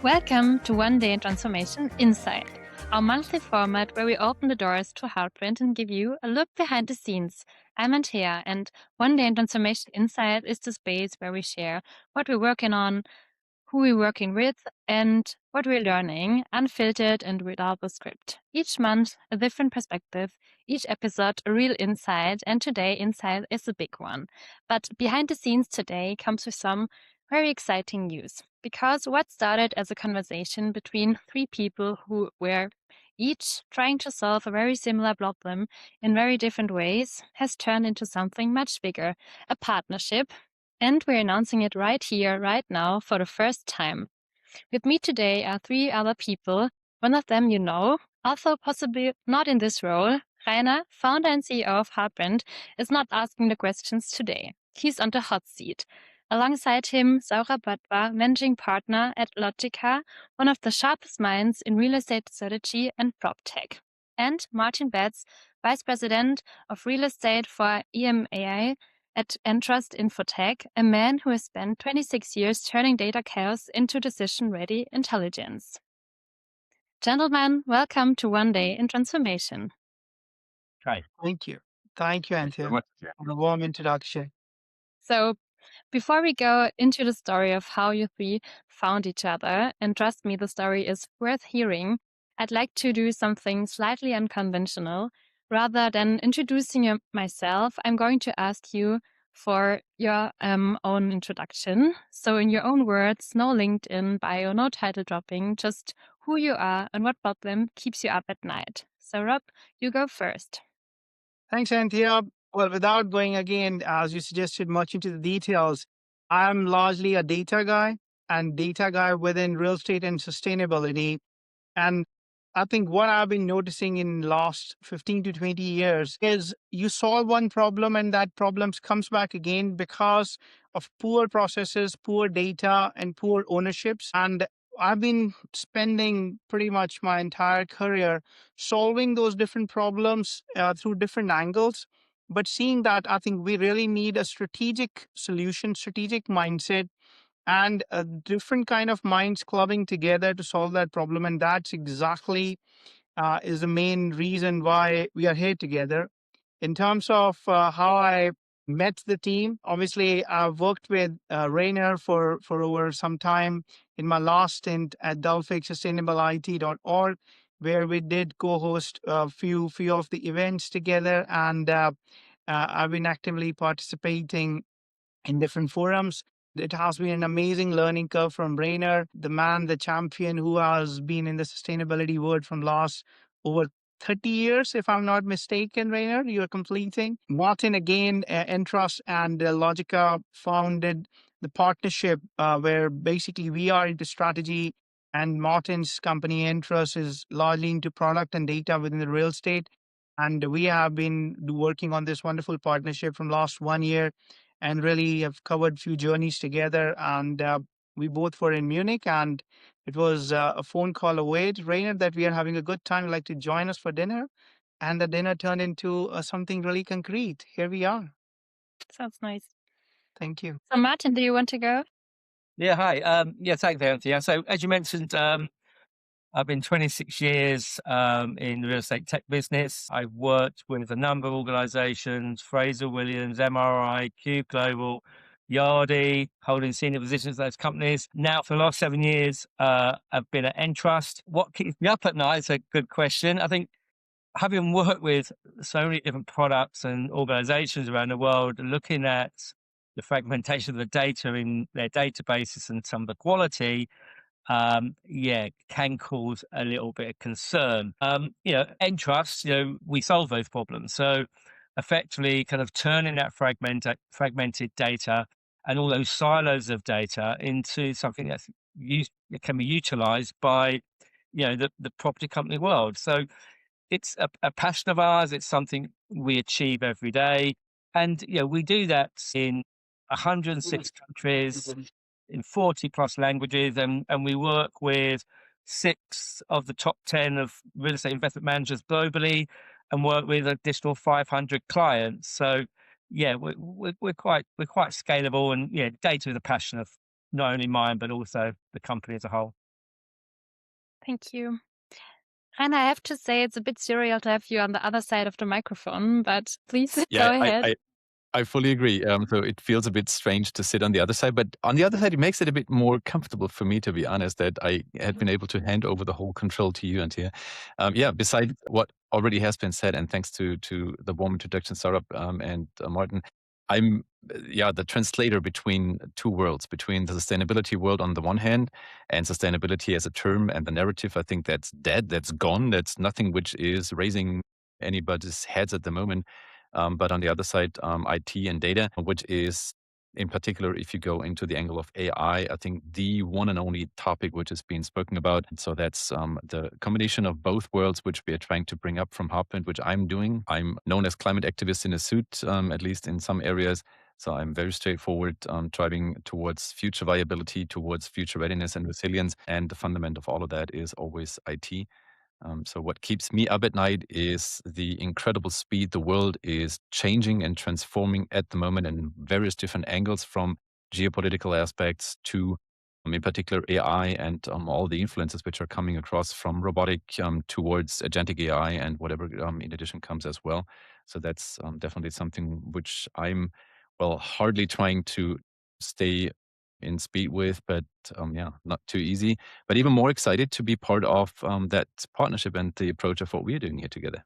Welcome to One Day in Transformation Inside, our monthly format where we open the doors to Heartprint and give you a look behind the scenes. I'm Anthea, and One Day in Transformation Inside is the space where we share what we're working on, who we're working with, and what we're learning, unfiltered and without a script. Each month, a different perspective, each episode, a real insight, and today, insight is a big one. But behind the scenes today comes with some very exciting news, because what started as a conversation between three people who were each trying to solve a very similar problem in very different ways has turned into something much bigger, a partnership, and we're announcing it right here, right now, for the first time. With me today are three other people. One of them you know, although possibly not in this role. Rainer, founder and CEO of Heartprint, is not asking the questions today. He's on the hot seat. Alongside him, Saurabh Wadhwa, managing partner at Lodgicka, one of the sharpest minds in real estate strategy and prop tech. And Martin Betts, vice president of real estate for EMEA at NTrust InfoTech, a man who has spent 26 years turning data chaos into decision-ready intelligence. Gentlemen, welcome to One Day in Transformation. Hi. Thank you. Thank you, Anthea, Much. for the warm introduction. So, before we go into the story of how you three found each other, and trust me, the story is worth hearing, I'd like to do something slightly unconventional. Rather than introducing myself, I'm going to ask you for your own introduction. So, in your own words, no LinkedIn bio, no title dropping, just who you are and what problem keeps you up at night. So, Rob, you go first. Thanks, Anthea. Well, without going again, as you suggested, much into the details, I'm largely a data guy and data guy within real estate and sustainability. And I think what I've been noticing in last 15 to 20 years is you solve one problem and that problem comes back again because of poor processes, poor data, and poor ownerships. And I've been spending pretty much my entire career solving those different problems through different angles. But seeing that, I think we really need a strategic solution, strategic mindset, and a different kind of minds clubbing together to solve that problem. And that's exactly is the main reason why we are here together. In terms of how I met the team, obviously I've worked with Rainer for over some time in my last stint at delphicsustainableIT.org, where we did co-host a few of the events together, and I've been actively participating in different forums. It has been an amazing learning curve from Rainer, the man, the champion who has been in the sustainability world from last over 30 years, if I'm not mistaken, Rainer, you're completing. Martin, again, NTrust and Lodgicka founded the partnership where basically we are into strategy and Martin's company, NTrust, is largely into product and data within the real estate. And we have been working on this wonderful partnership from last 1 year and really have covered a few journeys together. And we both were in Munich, and it was a phone call away to Rainer that we are having a good time. Like to join us for dinner. And the dinner turned into something really concrete. Here we are. Sounds nice. Thank you. So, Martin, do you want to go? Yeah, hi. Thanks, Anthea. So, as you mentioned, I've been 26 years in the real estate tech business. I've worked with a number of organizations, Fraser Williams, MRI, Cube Global, Yardi, holding senior positions at those companies. Now, for the last 7 years, I've been at NTrust. What keeps me up at night is a good question. I think having worked with so many different products and organizations around the world, looking at the fragmentation of the data in their databases and some of the quality, can cause a little bit of concern. NTrust, we solve those problems. So effectively kind of turning that fragmented data and all those silos of data into something that can be utilized by, the property company world. So it's a passion of ours. It's something we achieve every day. And, we do that in 106 countries, in 40 plus languages, and we work with 6 of the top 10 of real estate investment managers globally and work with an additional 500 clients. So we're quite scalable, and data is a passion of not only mine, but also the company as a whole. Thank you. And I have to say, it's a bit surreal to have you on the other side of the microphone, but please Yeah, go ahead. I fully agree. So it feels a bit strange to sit on the other side, but on the other side, it makes it a bit more comfortable for me, to be honest, that I had been able to hand over the whole control to you, Anthea. Yeah, besides what already has been said, and thanks to the warm introduction, Saurabh and Martin, I'm the translator between two worlds, between the sustainability world on the one hand and sustainability as a term and the narrative. I think that's dead, that's gone, that's nothing which is raising anybody's heads at the moment. But on the other side, IT and data, which is in particular, if you go into the angle of AI, I think the one and only topic which is being spoken about. So that's the combination of both worlds, which we are trying to bring up from Heartprint, which I'm doing. I'm known as climate activist in a suit, at least in some areas. So I'm very straightforward, driving towards future viability, towards future readiness and resilience. And the fundament of all of that is always IT. So what keeps me up at night is the incredible speed the world is changing and transforming at the moment in various different angles, from geopolitical aspects to, in particular, AI and all the influences which are coming across from robotic towards agentic AI and whatever in addition comes as well. So that's definitely something which I'm, well, hardly trying to stay in speed with, but not too easy. But even more excited to be part of that partnership and the approach of what we're doing here together.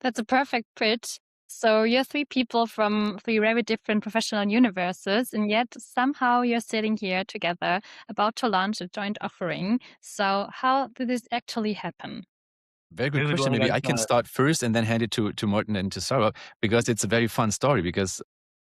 That's a perfect pitch. So you're three people from three very different professional universes, and yet somehow you're sitting here together about to launch a joint offering. So how did this actually happen? Very good Who would question. want to Maybe go I can first? start first and then hand it to Martin and to Saurabh, because it's a very fun story. Because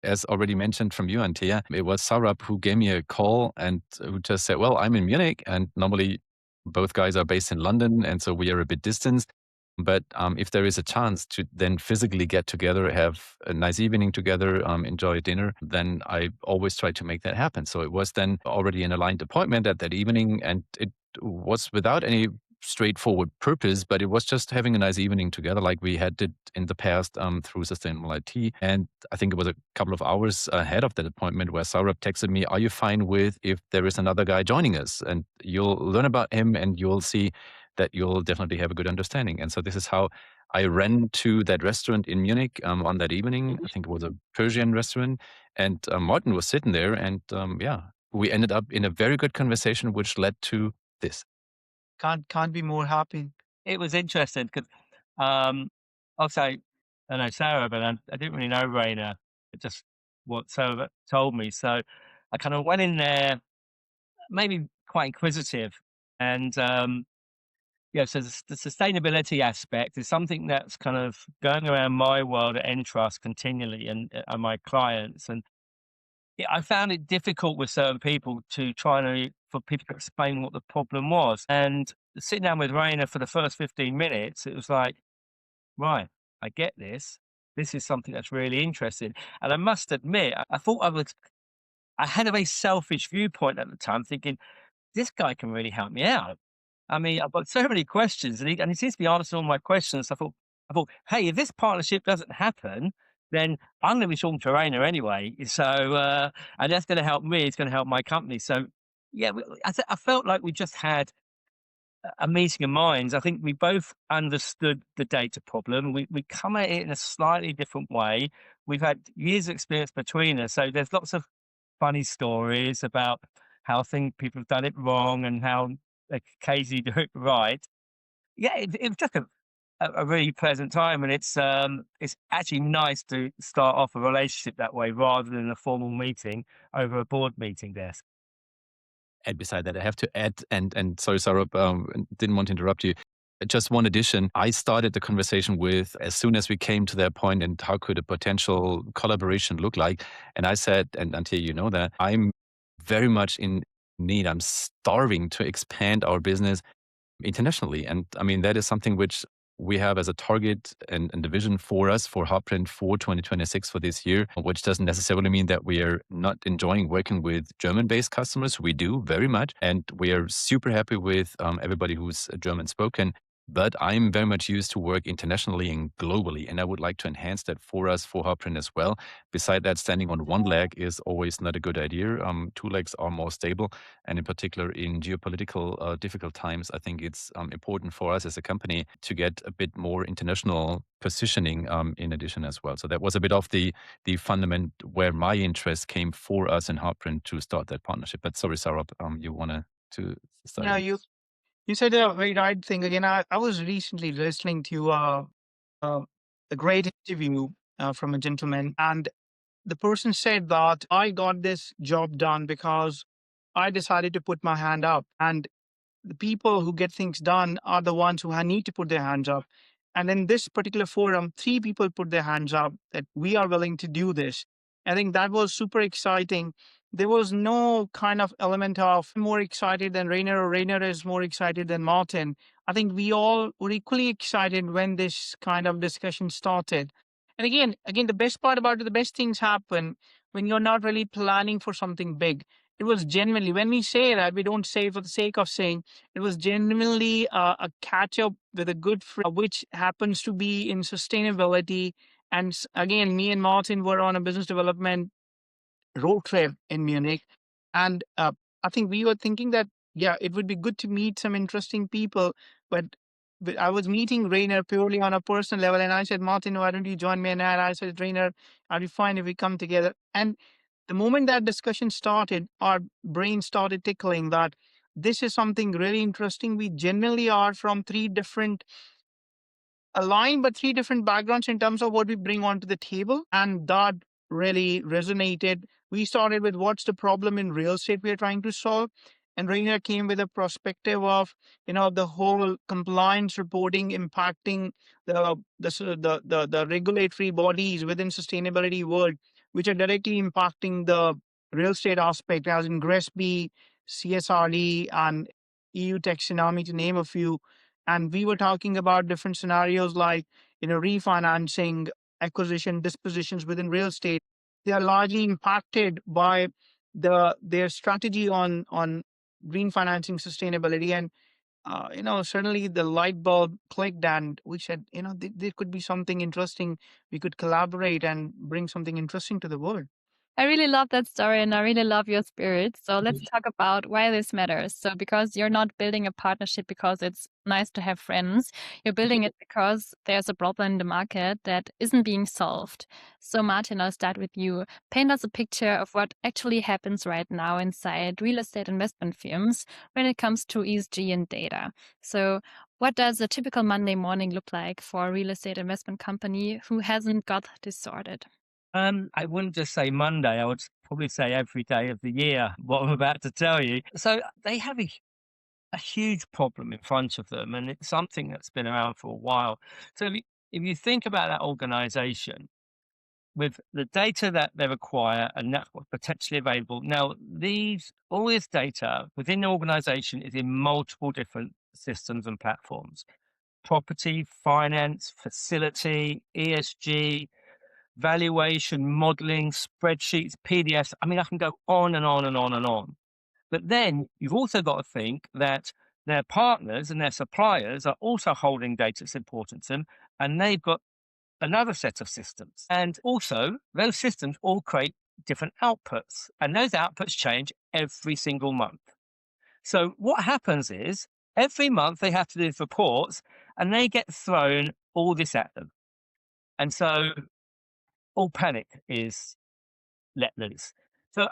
as already mentioned from you, Anthea, it was Saurabh who gave me a call and who just said, well, I'm in Munich, and normally both guys are based in London, and so we are a bit distanced. But if there is a chance to then physically get together, have a nice evening together, enjoy dinner, then I always try to make that happen. So it was then already an aligned appointment at that evening, and it was without any straightforward purpose, but it was just having a nice evening together like we had did in the past through Sustainable IT. And I think it was a couple of hours ahead of that appointment where Saurabh texted me, are you fine with if there is another guy joining us? And you'll learn about him and you'll see that you'll definitely have a good understanding. And so this is how I ran to that restaurant in Munich on that evening. I think it was a Persian restaurant. And Martin was sitting there. And we ended up in a very good conversation, which led to this. Can't be more happy. It was interesting because also, I know Sarah, but I didn't really know Rainer, just what Sarah told me. So I kind of went in there, maybe quite inquisitive. And so the sustainability aspect is something that's kind of going around my world at NTrust continually and my clients. And I found it difficult with certain people for people to explain what the problem was. And sitting down with Rainer for the first 15 minutes, it was like, right, I get this. This is something that's really interesting. And I must admit, I thought I had a very selfish viewpoint at the time, thinking, this guy can really help me out. I mean, I've got so many questions, and he seems to be answering all my questions. I thought, hey, if this partnership doesn't happen, then I'm going to be talking to Rainer anyway. So, and that's going to help me. It's going to help my company. So, yeah, I felt like we just had a meeting of minds. I think we both understood the data problem. We come at it in a slightly different way. We've had years of experience between us, so there's lots of funny stories about how people have done it wrong and how they occasionally do it right. Yeah, it was just a really pleasant time, and it's actually nice to start off a relationship that way rather than a formal meeting over a board meeting desk. And beside that, I have to add, and sorry, Saurabh, didn't want to interrupt you. Just one addition. I started the conversation with, as soon as we came to that point, and how could a potential collaboration look like? And I said, and Anthea, you know that, I'm very much in need. I'm starving to expand our business internationally. And I mean, that is something which we have as a target and a vision for us, for Heartprint, for 2026, for this year, which doesn't necessarily mean that we are not enjoying working with German-based customers. We do very much. And we are super happy with everybody who's German spoken. But I'm very much used to work internationally and globally, and I would like to enhance that for us, for Heartprint as well. Beside that, standing on one leg is always not a good idea. Two legs are more stable, and in particular in geopolitical difficult times, I think it's important for us as a company to get a bit more international positioning in addition as well. So that was a bit of the fundament where my interest came for us in Heartprint to start that partnership. But sorry, Saurabh, you wanted to start? No, you said a very right thing. Again, I was recently listening to uh, a great interview from a gentleman, and the person said that I got this job done because I decided to put my hand up. And the people who get things done are the ones who need to put their hands up. And in this particular forum, three people put their hands up that we are willing to do this. I think that was super exciting. There was no kind of element of more excited than Rainer or Rainer is more excited than Martin. I think we all were equally excited when this kind of discussion started. And again, the best part about it, the best things happen when you're not really planning for something big. It was genuinely, when we say that, we don't say for the sake of saying, it was genuinely a catch up with a good friend, which happens to be in sustainability. And again, me and Martin were on a business development road trip in Munich. And I think we were thinking that, yeah, it would be good to meet some interesting people. But I was meeting Rainer purely on a personal level. And I said, Martin, why don't you join me? And I said, Rainer, are you fine if we come together? And the moment that discussion started, our brain started tickling that this is something really interesting. We generally are from three different aligned, but three different backgrounds in terms of what we bring onto the table. And that really resonated. We started with what's the problem in real estate we're trying to solve. And Rainer came with a perspective of, the whole compliance reporting impacting the regulatory bodies within sustainability world, which are directly impacting the real estate aspect, as in GRESB, CSRD, and EU taxonomy, to name a few. And we were talking about different scenarios like, refinancing, acquisition, dispositions within real estate. They are largely impacted by their strategy on green financing sustainability. And, certainly the light bulb clicked and we said, there could be something interesting. We could collaborate and bring something interesting to the world. I really love that story and I really love your spirit. So let's talk about why this matters. So because you're not building a partnership because it's nice to have friends, you're building it because there's a problem in the market that isn't being solved. So Martin, I'll start with you. Paint us a picture of what actually happens right now inside real estate investment firms when it comes to ESG and data. So what does a typical Monday morning look like for a real estate investment company who hasn't got this sorted? I wouldn't just say Monday. I would probably say every day of the year, what I'm about to tell you. So they have a huge problem in front of them, and it's something that's been around for a while. So if you think about that organization with the data that they require and that's what's potentially available. Now, all this data within the organization is in multiple different systems and platforms: property, finance, facility, ESG, valuation, modeling, spreadsheets, PDFs. I mean, I can go on and on and on and on. But then you've also got to think that their partners and their suppliers are also holding data that's important to them, and they've got another set of systems. And also, those systems all create different outputs, and those outputs change every single month. So what happens is every month they have to do these reports, and they get thrown all this at them. And so all panic is let loose. So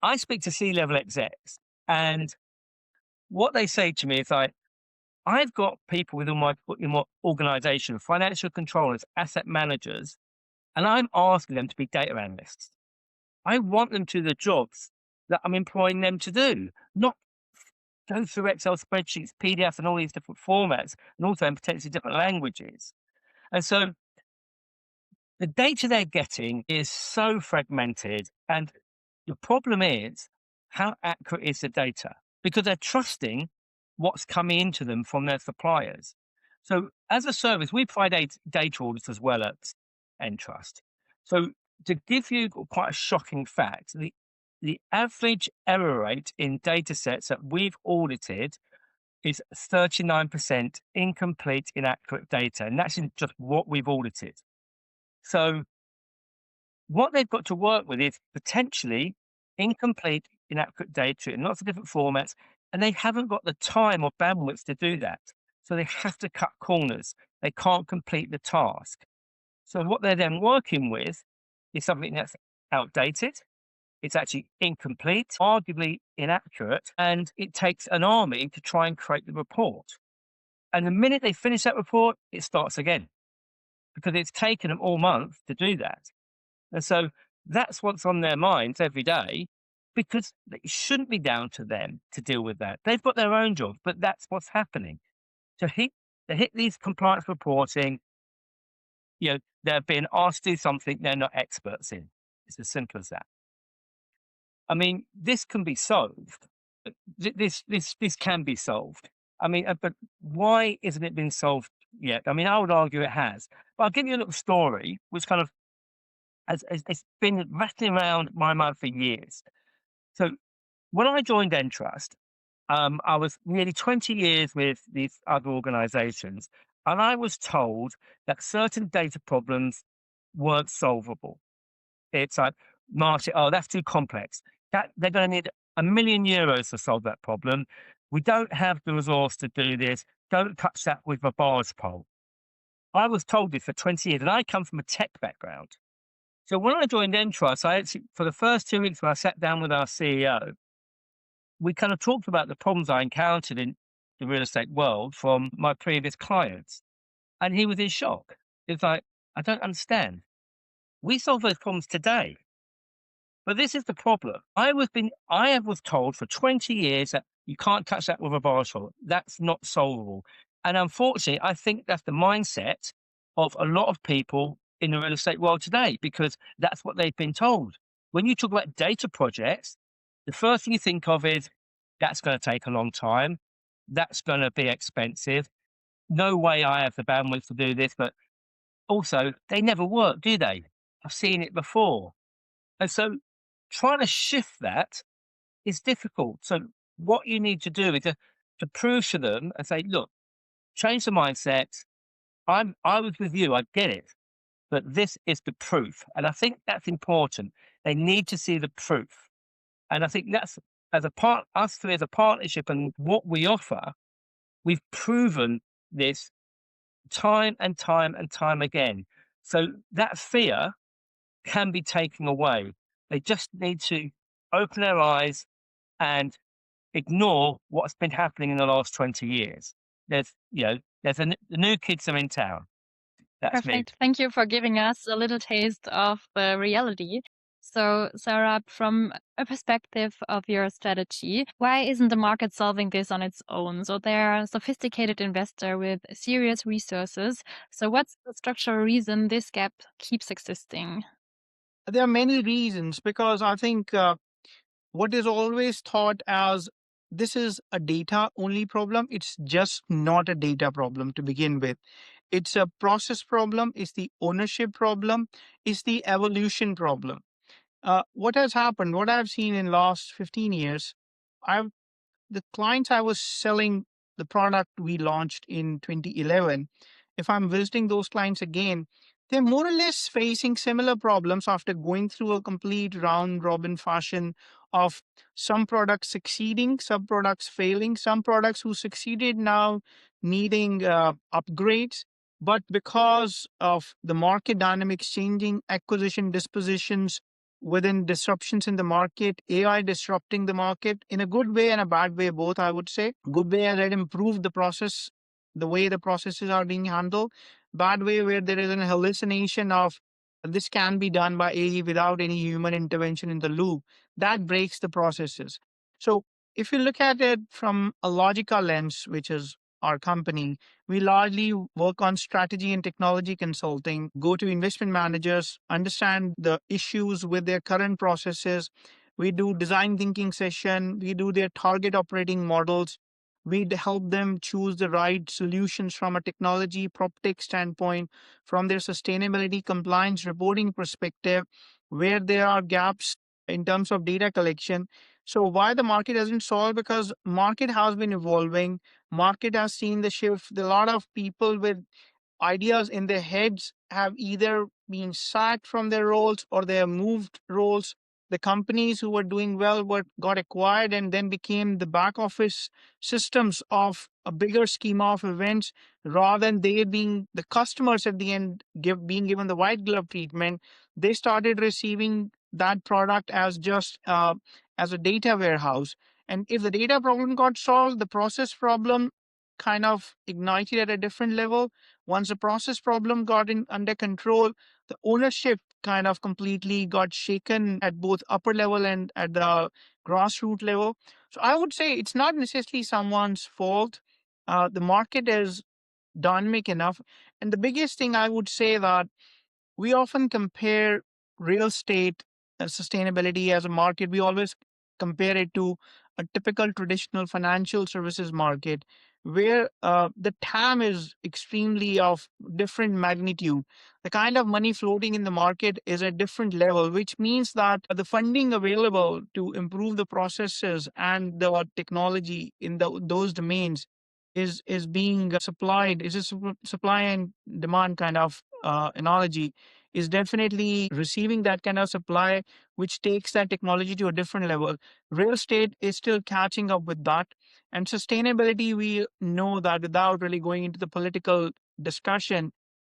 I speak to C-level execs, and what they say to me is like, I've got people within my organization, financial controllers, asset managers, and I'm asking them to be data analysts. I want them to do the jobs that I'm employing them to do, not go through Excel spreadsheets, PDF, and all these different formats, and also in potentially different languages. And so the data they're getting is so fragmented, and the problem is how accurate is the data, because they're trusting what's coming into them from their suppliers. So as a service, we provide data audits as well at NTrust. So to give you quite a shocking fact, the average error rate in data sets that we've audited is 39% incomplete, inaccurate data. And that's just what we've audited. So what they've got to work with is potentially incomplete, inaccurate data in lots of different formats, and they haven't got the time or bandwidth to do that. So they have to cut corners. They can't complete the task. So what they're then working with is something that's outdated. It's actually incomplete, arguably inaccurate, and it takes an army to try and create the report. And the minute they finish that report, it starts again because it's taken them all month to do that. And so that's what's on their minds every day, because it shouldn't be down to them to deal with that. They've got their own jobs, but that's what's happening. To hit these compliance reporting, they're being asked to do something they're not experts in. It's as simple as that. I mean, this can be solved. This can be solved. I mean, but why isn't it been solved yet? I mean, I would argue it has. But I'll give you a little story, which kind of it's been rattling around my mind for years. So when I joined NTrust, I was nearly 20 years with these other organizations, and I was told that certain data problems weren't solvable. It's like, Martin, that's too complex. They're going to need €1 million to solve that problem. We don't have the resource to do this. Don't touch that with a barge pole. I was told this for 20 years, and I come from a tech background. So when I joined NTrust, I actually, for the first 2 weeks when I sat down with our CEO, we kind of talked about the problems I encountered in the real estate world from my previous clients. And he was in shock. It's like, I don't understand. We solve those problems today. But this is the problem. I was told for 20 years that you can't touch that with a barge pole. That's not solvable. And unfortunately, I think that's the mindset of a lot of people in the real estate world today, because that's what they've been told. When you talk about data projects, the first thing you think of is that's going to take a long time. That's going to be expensive. No way I have the bandwidth to do this, but also they never work, do they? I've seen it before. And so trying to shift that is difficult. So what you need to do is to prove to them and say, look, change the mindset. I was with you, I get it, but this is the proof. And I think that's important. They need to see the proof. And I think that's, us three as a partnership and what we offer, we've proven this time and time and time again. So that fear can be taken away. They just need to open their eyes and ignore what's been happening in the last 20 years. The new kids are in town. That's Perfect. me. Thank you for giving us a little taste of the reality. So, Saurabh, from a perspective of your strategy, why isn't the market solving this on its own? So they're a sophisticated investor with serious resources. So what's the structural reason this gap keeps existing? There are many reasons, because I think what is always thought as this is a data only problem. It's just not a data problem to begin with. It's a process problem. It's the ownership problem. It's the evolution problem. What has happened, what I've seen in last 15 years, the clients I was selling the product we launched in 2011, if I'm visiting those clients again, they're more or less facing similar problems after going through a complete round robin fashion of some products succeeding, some products failing, some products who succeeded now needing upgrades. But because of the market dynamics changing, acquisition dispositions within disruptions in the market, AI disrupting the market in a good way and a bad way, both, I would say. Good way, that improved the process, the way the processes are being handled. Bad way, where there is an hallucination of this can be done by AI without any human intervention in the loop. That breaks the processes. So if you look at it from a Lodgicka lens, which is our company, we largely work on strategy and technology consulting, go to investment managers, understand the issues with their current processes. We do design thinking session. We do their target operating models. We help them choose the right solutions from a technology, PropTech standpoint, from their sustainability compliance reporting perspective, where there are gaps in terms of data collection. So why the market hasn't solved? Because market has been evolving. Market has seen the shift. A lot of people with ideas in their heads have either been sacked from their roles or they have moved roles. The companies who were doing well got acquired and then became the back office systems of a bigger schema of events, rather than they being the customers at the end being given the white glove treatment. They started receiving that product as just as a data warehouse. And if the data problem got solved, the process problem kind of ignited at a different level. Once the process problem got under control, the ownership kind of completely got shaken at both upper level and at the grassroots level. So I would say it's not necessarily someone's fault. The market is dynamic enough. And the biggest thing I would say that we often compare real estate sustainability as a market. We always compare it to a typical traditional financial services market where the TAM is extremely of different magnitude. The kind of money floating in the market is at different level, which means that the funding available to improve the processes and the technology in those domains is being supplied. Is a supply and demand kind of analogy, is definitely receiving that kind of supply, which takes that technology to a different level. Real estate is still catching up with that. And sustainability, we know that without really going into the political discussion,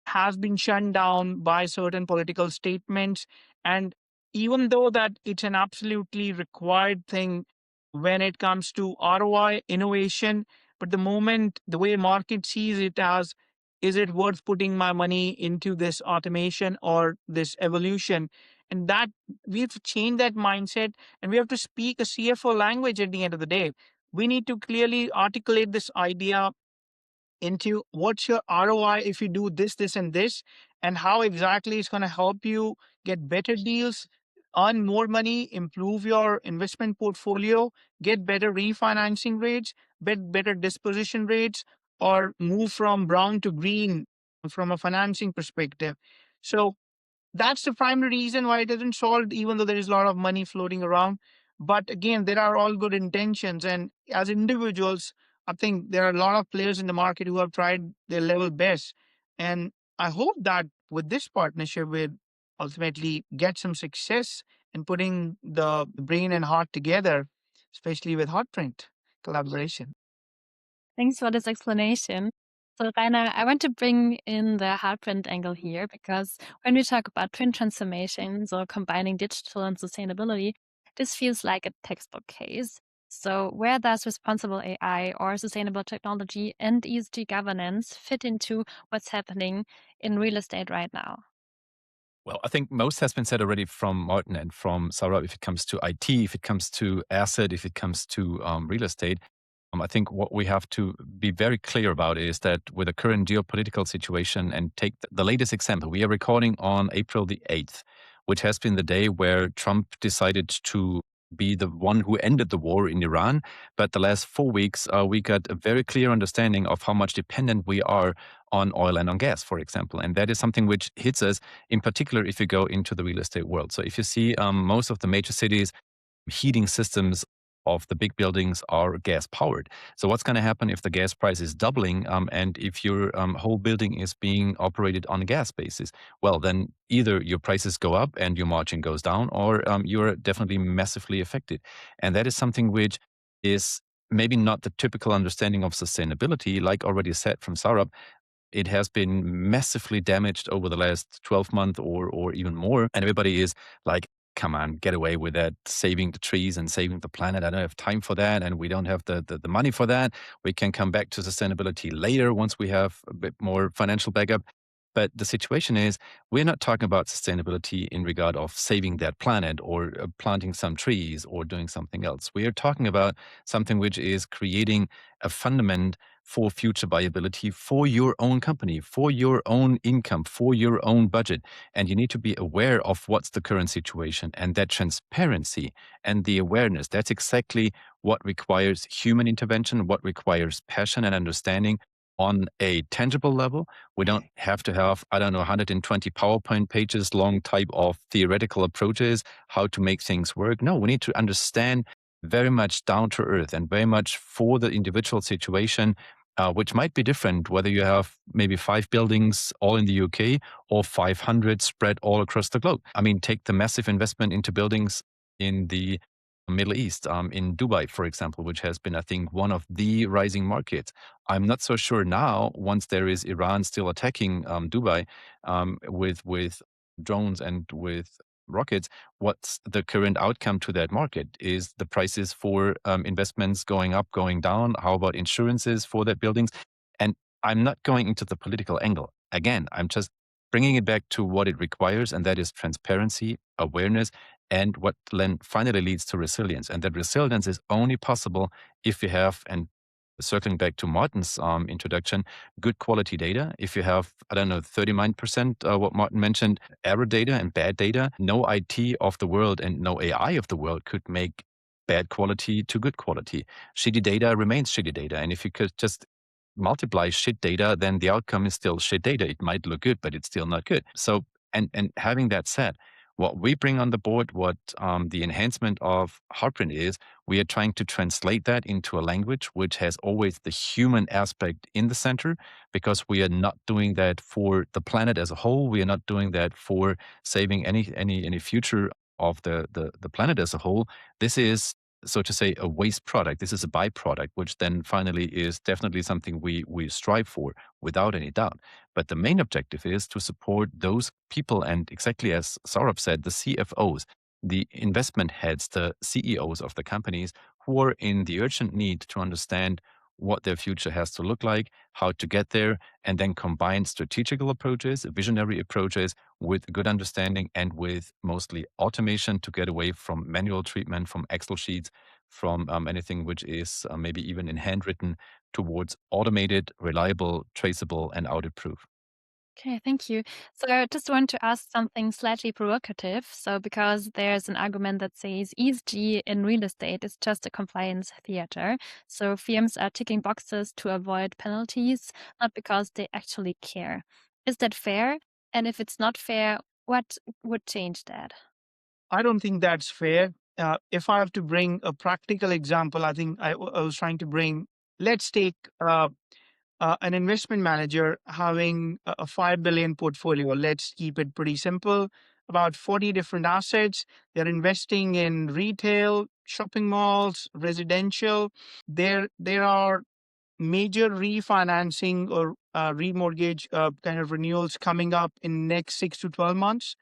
has been shut down by certain political statements. And even though that it's an absolutely required thing when it comes to ROI innovation, but the way market sees it as, is it worth putting my money into this automation or this evolution? And that we have to change that mindset, and we have to speak a CFO language at the end of the day. We need to clearly articulate this idea into what's your ROI if you do this, this, and this, and how exactly it's going to help you get better deals, earn more money, improve your investment portfolio, get better refinancing rates, better disposition rates, or move from brown to green from a financing perspective. So that's the primary reason why it isn't solved, even though there is a lot of money floating around. But again, there are all good intentions. And as individuals, I think there are a lot of players in the market who have tried their level best. And I hope that with this partnership, we'll ultimately get some success in putting the brain and heart together, especially with Heartprint collaboration. Thanks for this explanation. So, Rainer, I want to bring in the Heartprint angle here because when we talk about twin transformations or combining digital and sustainability, this feels like a textbook case. So, where does responsible AI or sustainable technology and ESG governance fit into what's happening in real estate right now? Well, I think most has been said already from Martin and from Saurabh if it comes to IT, if it comes to asset, if it comes to real estate. I think what we have to be very clear about is that with the current geopolitical situation, and take the latest example, we are recording on April the 8th, which has been the day where Trump decided to be the one who ended the war in Iran. But the last 4 weeks, we got a very clear understanding of how much dependent we are on oil and on gas, for example. And that is something which hits us in particular if you go into the real estate world. So if you see most of the major cities, heating systems of the big buildings are gas powered. So what's going to happen if the gas price is doubling and if your whole building is being operated on a gas basis? Well, then either your prices go up and your margin goes down, or you're definitely massively affected. And that is something which is maybe not the typical understanding of sustainability, like already said from Saurabh. It has been massively damaged over the last 12 months or even more. And everybody is like, come on, get away with that, saving the trees and saving the planet. I don't have time for that. And we don't have the money for that. We can come back to sustainability later once we have a bit more financial backup. But the situation is, we're not talking about sustainability in regard of saving that planet or planting some trees or doing something else. We are talking about something which is creating a fundament for future viability for your own company, for your own income, for your own budget. And you need to be aware of what's the current situation. And that transparency and the awareness, that's exactly what requires human intervention, what requires passion and understanding on a tangible level. We don't have to have, 120 PowerPoint pages long type of theoretical approaches, how to make things work. No, we need to understand very much down to earth and very much for the individual situation, which might be different whether you have maybe 5 buildings all in the UK or 500 spread all across the globe. I mean, take the massive investment into buildings in the Middle East, in Dubai, for example, which has been, I think, one of the rising markets. I'm not so sure now, once there is Iran still attacking Dubai with drones and with rockets, what's the current outcome to that market? Is the prices for investments going up, going down? How about insurances for their buildings? And I'm not going into the political angle. Again, I'm just bringing it back to what it requires, and that is transparency, awareness, and what then finally leads to resilience. And that resilience is only possible if you have, and circling back to Martin's introduction, good quality data. If you have, I don't know, 39%, what Martin mentioned, error data and bad data, no IT of the world and no AI of the world could make bad quality to good quality. Shitty data remains shitty data. And if you could just multiply shit data, then the outcome is still shit data. It might look good, but it's still not good. So, and having that said, what we bring on the board, what the enhancement of Heartprint is, we are trying to translate that into a language which has always the human aspect in the center, because we are not doing that for the planet as a whole. We are not doing that for saving any future of the planet as a whole. This is, so to say, a waste product. This is a byproduct, which then finally is definitely something we strive for without any doubt. But the main objective is to support those people, and exactly as Saurabh said, the CFOs, the investment heads, the CEOs of the companies who are in the urgent need to understand what their future has to look like, how to get there, and then combine strategical approaches, visionary approaches with good understanding and with mostly automation to get away from manual treatment, from Excel sheets, from anything which is maybe even in handwritten, towards automated, reliable, traceable, and audit proof. Okay, thank you. So I just want to ask something slightly provocative. So because there's an argument that says ESG in real estate is just a compliance theater. So firms are ticking boxes to avoid penalties, not because they actually care. Is that fair? And if it's not fair, what would change that? I don't think that's fair. If I have to bring a practical example, I think I was trying to bring, let's take an investment manager having a 5 billion portfolio. Let's keep it pretty simple. About 40 different assets. They're investing in retail, shopping malls, residential. There are major refinancing or remortgage kind of renewals coming up in next 6 to 12 months.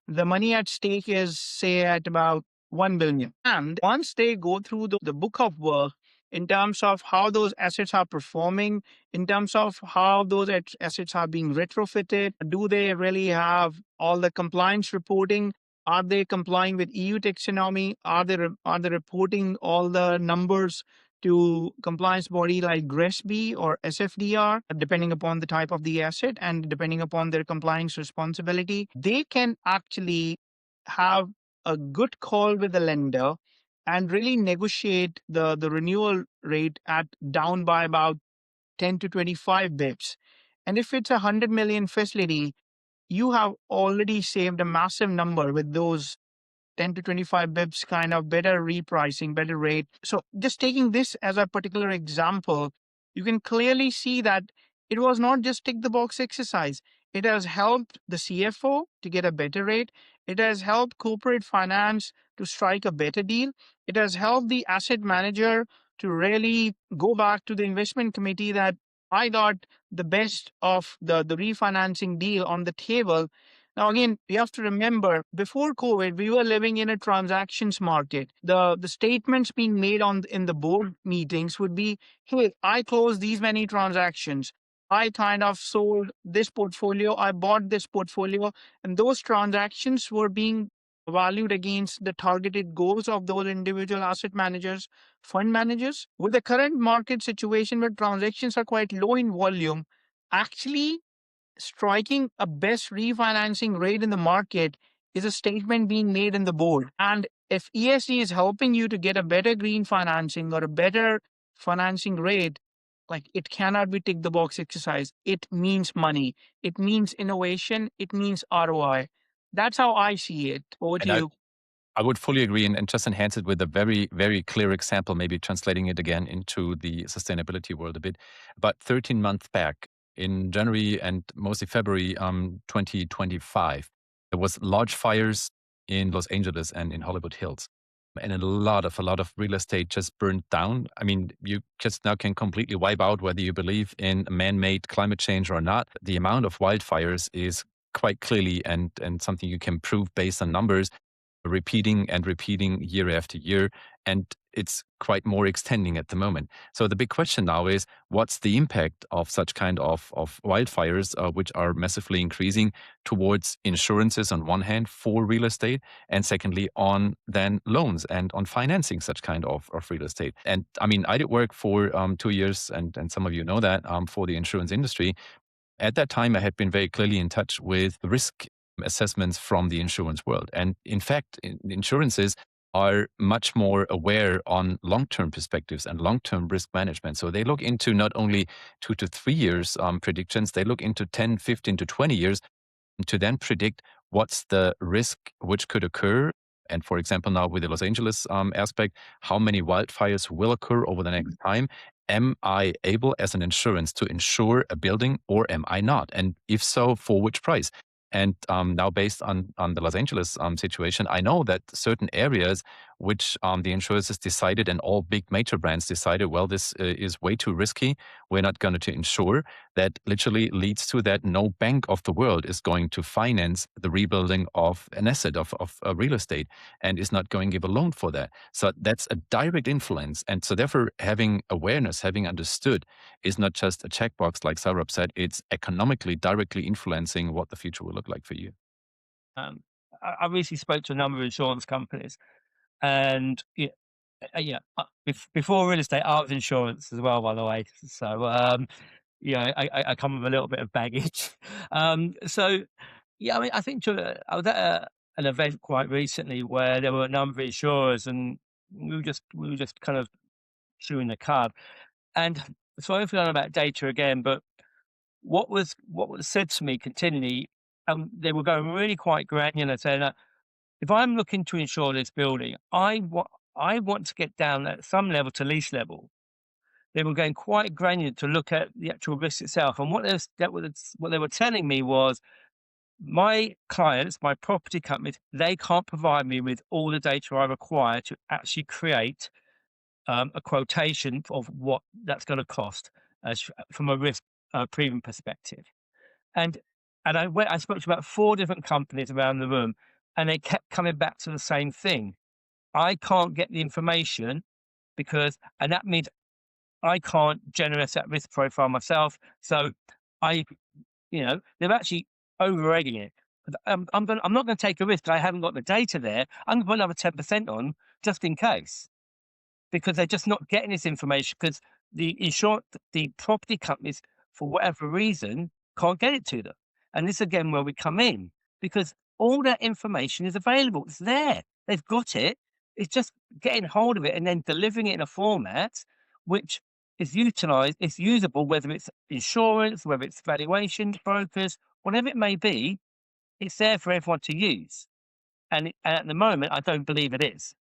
The money at stake is, say, at about 1 billion. And once they go through the book of work in terms of how those assets are performing, in terms of how those assets are being retrofitted, do they really have all the compliance reporting? Are they complying with EU taxonomy? Are they reporting all the numbers to compliance body like GRESB or SFDR, depending upon the type of the asset and depending upon their compliance responsibility? They can actually have a good call with the lender and really negotiate the renewal rate at down by about 10 to 25 bips. And if it's a 100 million facility, you have already saved a massive number with those 10 to 25 bips kind of better repricing, better rate. So just taking this as a particular example, you can clearly see that it was not just tick the box exercise. It has helped the CFO to get a better rate. It has helped corporate finance to strike a better deal. It has helped the asset manager to really go back to the investment committee that I got the best of the refinancing deal on the table. Now, again, we have to remember, before COVID, we were living in a transactions market. The statements being made in the board meetings would be, hey, I closed these many transactions. I kind of sold this portfolio. I bought this portfolio. And those transactions were being valued against the targeted goals of those individual asset managers, fund managers. With the current market situation where transactions are quite low in volume, actually striking a best refinancing rate in the market is a statement being made in the board. And if ESG is helping you to get a better green financing or a better financing rate, like, it cannot be tick the box exercise. It means money. It means innovation. It means ROI. That's how I see it. Over to And you. I would fully agree and just enhance it with a very, very clear example, maybe translating it again into the sustainability world a bit. About 13 months back in January and mostly February 2025, there was large fires in Los Angeles and in Hollywood Hills. And a lot of real estate just burned down. I mean, you just now can completely wipe out whether you believe in man-made climate change or not. The amount of wildfires is quite clearly and something you can prove based on numbers, repeating and repeating year after year. And it's quite more extending at the moment. So the big question now is, what's the impact of such kind of wildfires, which are massively increasing towards insurances on one hand for real estate, and secondly on then loans and on financing such kind of real estate. And I mean, I did work for 2 years, and some of you know that, for the insurance industry. At that time, I had been very clearly in touch with the risk assessments from the insurance world. And in fact, insurances are much more aware on long-term perspectives and long-term risk management. So they look into not only 2 to 3 years predictions, they look into 10, 15 to 20 years to then predict what's the risk which could occur. And for example, now with the Los Angeles aspect, how many wildfires will occur over the next time? Am I able as an insurance to insure a building or am I not? And if so, for which price? And now based on the Los Angeles situation, I know that certain areas which the insurers decided and all big major brands decided, well, this is way too risky. We're not going to insure. That literally leads to that no bank of the world is going to finance the rebuilding of an asset of real estate and is not going to give a loan for that. So that's a direct influence. And so therefore having awareness, having understood is not just a checkbox like Saurabh said, it's economically directly influencing what the future will look like for you. I recently spoke to a number of insurance companies, and before real estate, I was insurance as well, by the way. So I come with a little bit of baggage. So yeah, I mean, I think I was at an event quite recently where there were a number of insurers, and we were just kind of chewing the cud. And sorry if I'm about data again, but what was said to me continually, they were going really quite granular, saying that if I'm looking to insure this building, I want to get down at some level to lease level. They were going quite granular to look at the actual risk itself. And what they were telling me was, my clients, my property companies, they can't provide me with all the data I require to actually create a quotation of what that's going to cost from a risk premium perspective. And I spoke to about 4 different companies around the room, and they kept coming back to the same thing. I can't get the information and that means I can't generate that risk profile myself. So they're actually over-egging it. I'm not going to take a risk. I haven't got the data there. I'm going to put another 10% on just in case, because they're just not getting this information because the property companies, for whatever reason, can't get it to them. And this again where we come in, because all that information is available. It's there. They've got it. It's just getting hold of it and then delivering it in a format which is utilized, it's usable, whether it's insurance, whether it's valuation brokers, whatever it may be, it's there for everyone to use. And at the moment, I don't believe it is.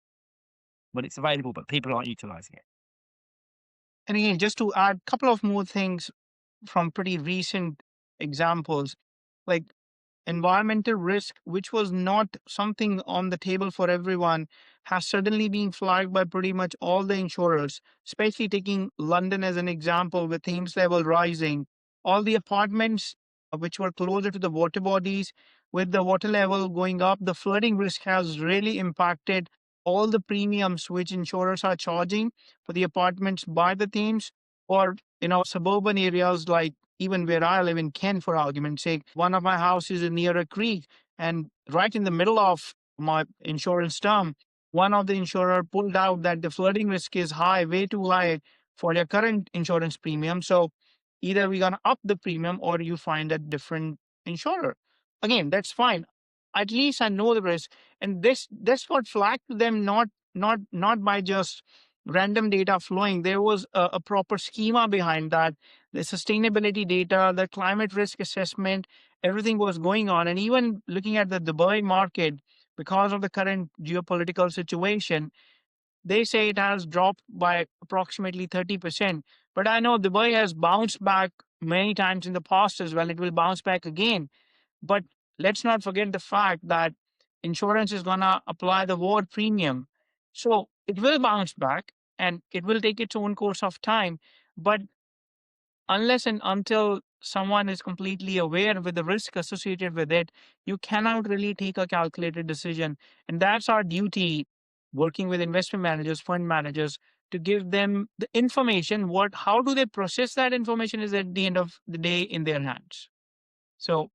But it's available, but people aren't utilizing it. And again, just to add a couple of more things from pretty recent examples, like environmental risk, which was not something on the table for everyone, has suddenly been flagged by pretty much all the insurers, especially taking London as an example with Thames level rising. All the apartments which were closer to the water bodies, with the water level going up, the flooding risk has really impacted all the premiums which insurers are charging for the apartments by the Thames, or suburban areas like even where I live in Kent, for argument's sake. One of my houses is near a creek, and right in the middle of my insurance term, one of the insurer pulled out that the flooding risk is high, way too high for their current insurance premium. So either we're gonna up the premium or you find a different insurer. Again, that's fine. At least I know the risk, and that's what flagged to them, not by just random data flowing. There was a proper schema behind that. The sustainability data, the climate risk assessment, everything was going on. And even looking at the Dubai market, because of the current geopolitical situation, they say it has dropped by approximately 30%. But I know Dubai has bounced back many times in the past as well. It will bounce back again. But let's not forget the fact that insurance is going to apply the war premium. So it will bounce back and it will take its own course of time. But unless and until someone is completely aware with the risk associated with it, you cannot really take a calculated decision. And that's our duty working with investment managers, fund managers, to give them the information. How do they process that information is at the end of the day in their hands. So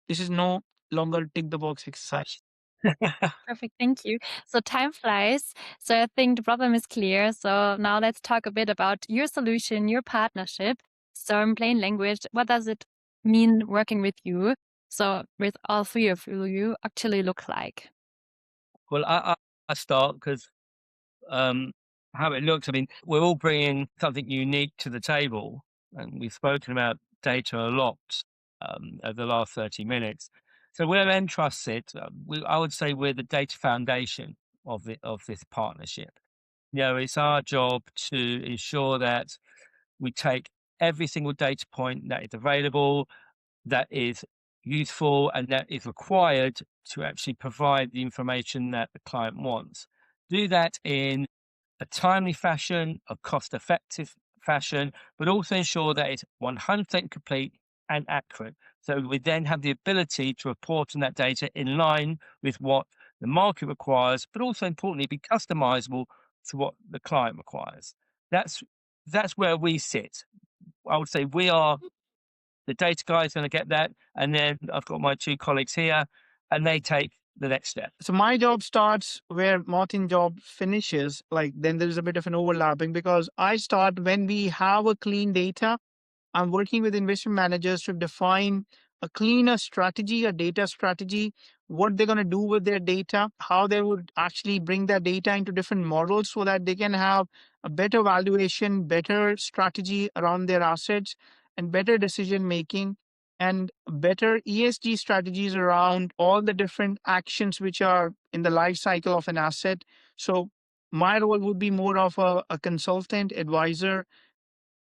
this is no longer tick the box exercise. Perfect. Thank you. So time flies. So I think the problem is clear. So now let's talk a bit about your solution, your partnership. So in plain language, what does it mean working with you? So with all three of you actually look like? Well, I start because how it looks. I mean, we're all bringing something unique to the table, and we've spoken about data a lot over the last 30 minutes. So where NTrust sit, I would say we're the data foundation of this partnership. It's our job to ensure that we take every single data point that is available, that is useful, and that is required to actually provide the information that the client wants. Do that in a timely fashion, a cost-effective fashion, but also ensure that it's 100% complete and accurate. So we then have the ability to report on that data in line with what the market requires, but also importantly, be customizable to what the client requires. That's where we sit. I would say we are the data guy is going to get that, and then I've got my two colleagues here, and they take the next step. So my job starts where Martin's job finishes. Like then there's a bit of an overlapping because I start when we have a clean data. I'm working with investment managers to define a cleaner strategy, a data strategy, what they're going to do with their data, how they would actually bring that data into different models so that they can have a better valuation, better strategy around their assets, and better decision making, and better ESG strategies around all the different actions which are in the life cycle of an asset. So my role would be more of a consultant advisor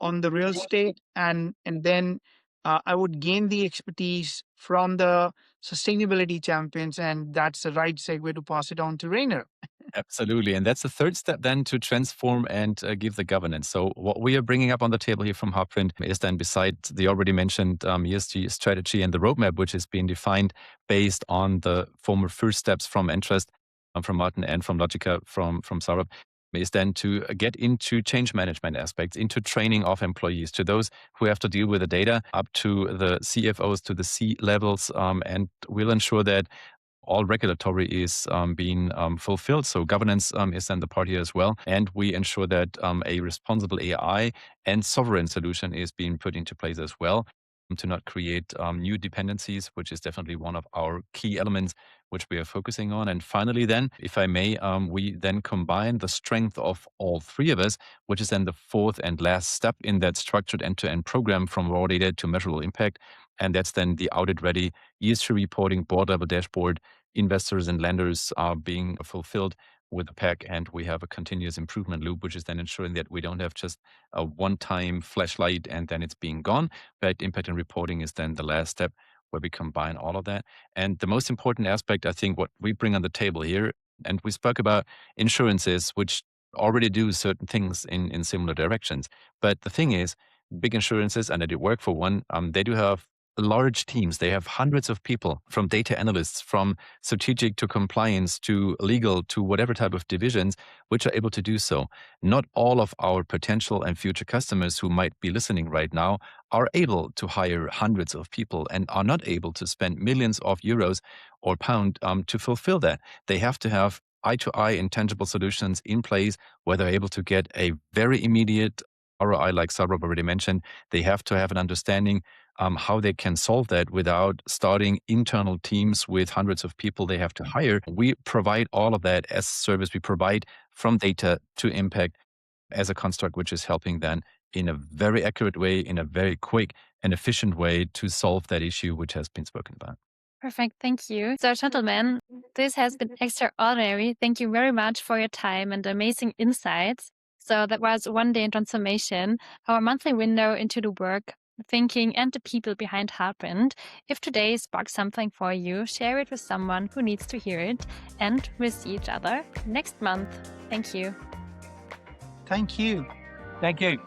on the real estate, and then I would gain the expertise from the sustainability champions, and that's the right segue to pass it on to Rainer. Absolutely. And that's the third step then to transform and give the governance. So what we are bringing up on the table here from Heartprint is then besides the already mentioned ESG strategy and the roadmap, which is being defined based on the former first steps from NTrust, from Martin, and from Lodgicka, from Saurabh, is then to get into change management aspects, into training of employees, to those who have to deal with the data, up to the CFOs, to the C levels, and we'll ensure that all regulatory is being fulfilled. So governance is then the part here as well. And we ensure that a responsible AI and sovereign solution is being put into place as well, to not create new dependencies, which is definitely one of our key elements which we are focusing on. And finally then, if I may, we then combine the strength of all three of us, which is then the fourth and last step in that structured end-to-end program from raw data to measurable impact. And that's then the audit-ready ESG reporting board-level dashboard. Investors and lenders are being fulfilled with a pack, and we have a continuous improvement loop, which is then ensuring that we don't have just a one-time flashlight and then it's being gone. But impact and reporting is then the last step where we combine all of that. And the most important aspect, I think, what we bring on the table here, and we spoke about insurances, which already do certain things in similar directions. But the thing is, big insurances, and I did work for one, they do have large teams. They have hundreds of people, from data analysts, from strategic to compliance to legal to whatever type of divisions, which are able to do so. Not all of our potential and future customers who might be listening right now are able to hire hundreds of people and are not able to spend millions of euros or pound to fulfill that. They have to have eye-to-eye intangible solutions in place where they're able to get a very immediate ROI, like Saurabh already mentioned. They have to have an understanding how they can solve that without starting internal teams with hundreds of people they have to hire. We provide all of that as a service. We provide from data to impact as a construct, which is helping then in a very accurate way, in a very quick and efficient way to solve that issue which has been spoken about. Perfect. Thank you. So, gentlemen, this has been extraordinary. Thank you very much for your time and amazing insights. So, that was One Day in Transformation, our monthly window into the work, thinking, and the people behind Heartprint. If today sparked something for you, share it with someone who needs to hear it. And we'll see each other next month. Thank you. Thank you. Thank you.